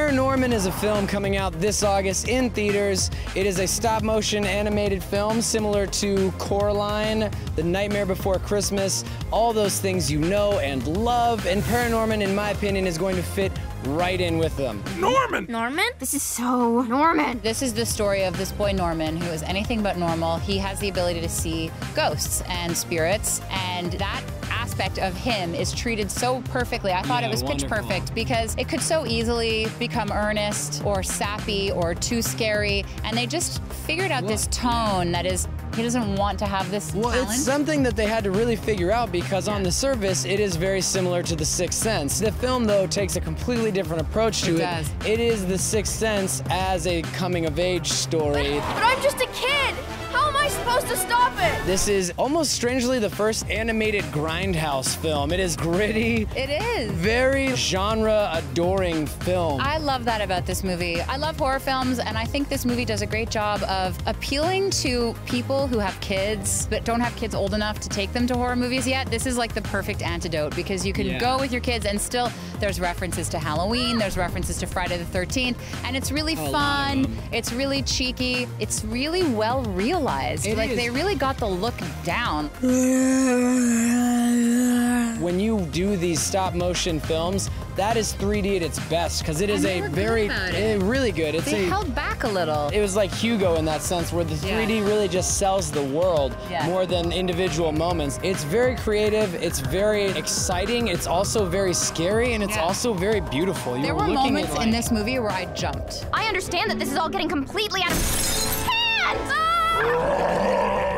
ParaNorman is a film coming out this August in theaters. It is a stop-motion animated film similar to Coraline, The Nightmare Before Christmas, all those things you know and love, and ParaNorman, in my opinion, is going to fit right in with them. Norman! Norman? This is so Norman. This is the story of this boy Norman who is anything but normal. He has the ability to see ghosts and spirits, and that aspect of him is treated so perfectly. I thought it was pitch perfect because it could so easily become earnest or sappy or too scary, and they just figured out this tone that is, he doesn't want to have this talent. It's something that they had to really figure out because on the surface, it is very similar to The Sixth Sense. The film, though, takes a completely different approach to it. It is The Sixth Sense as a coming-of-age story. But I'm just a kid! How am I supposed to stop it? This is almost strangely the first animated grindhouse film. It is gritty. It is. Very genre-adoring film. I love that about this movie. I love horror films, and I think this movie does a great job of appealing to people who have kids but don't have kids old enough to take them to horror movies yet. This is like the perfect antidote because you can go with your kids and still there's references to Halloween, there's references to Friday the 13th, and it's really fun, it's really cheeky, it's really well realized. They really got the look down. When you do these stop-motion films, that is 3D at its best because it is a very, really good. They held back a little. It was like Hugo in that sense, where the 3D really just sells the world more than individual moments. It's very creative. It's very exciting. It's also very scary, and it's also very beautiful. There were moments in this movie where I jumped. I understand that this is all getting completely out of hand.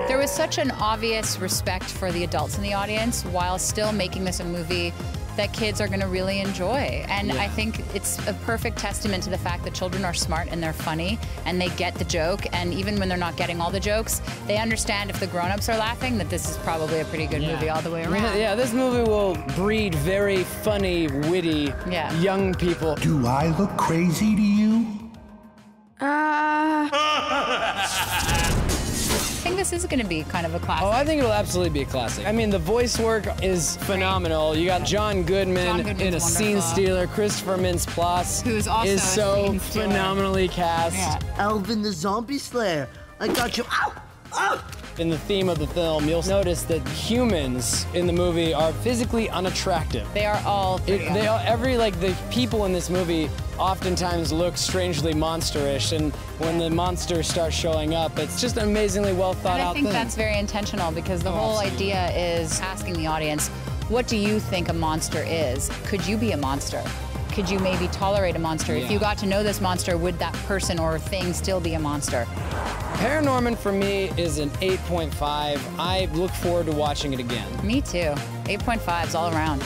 There was such an obvious respect for the adults in the audience while still making this a movie that kids are going to really enjoy. And I think it's a perfect testament to the fact that children are smart and they're funny and they get the joke, and even when they're not getting all the jokes, they understand if the grown-ups are laughing that this is probably a pretty good movie all the way around. Yeah, this movie will breed very funny, witty young people. Do I look crazy to you? I think this is going to be kind of a classic. Oh, I think it'll absolutely be a classic. I mean, the voice work is phenomenal. You got John Goodman in a scene stealer. Christopher Mintz-Plasse who's also is so phenomenally cast. Alvin the Zombie Slayer, I got you. Ow! Ow! In the theme of the film, you'll notice that humans in the movie are physically unattractive. They are all the people in this movie oftentimes look strangely monsterish, and when the monsters start showing up, it's just an amazingly well thought out thing. I think that's very intentional because the whole idea is asking the audience, what do you think a monster is? Could you be a monster? Could you maybe tolerate a monster? If you got to know this monster, would that person or thing still be a monster? ParaNorman for me is an 8.5. I look forward to watching it again. Me too. 8.5s all around.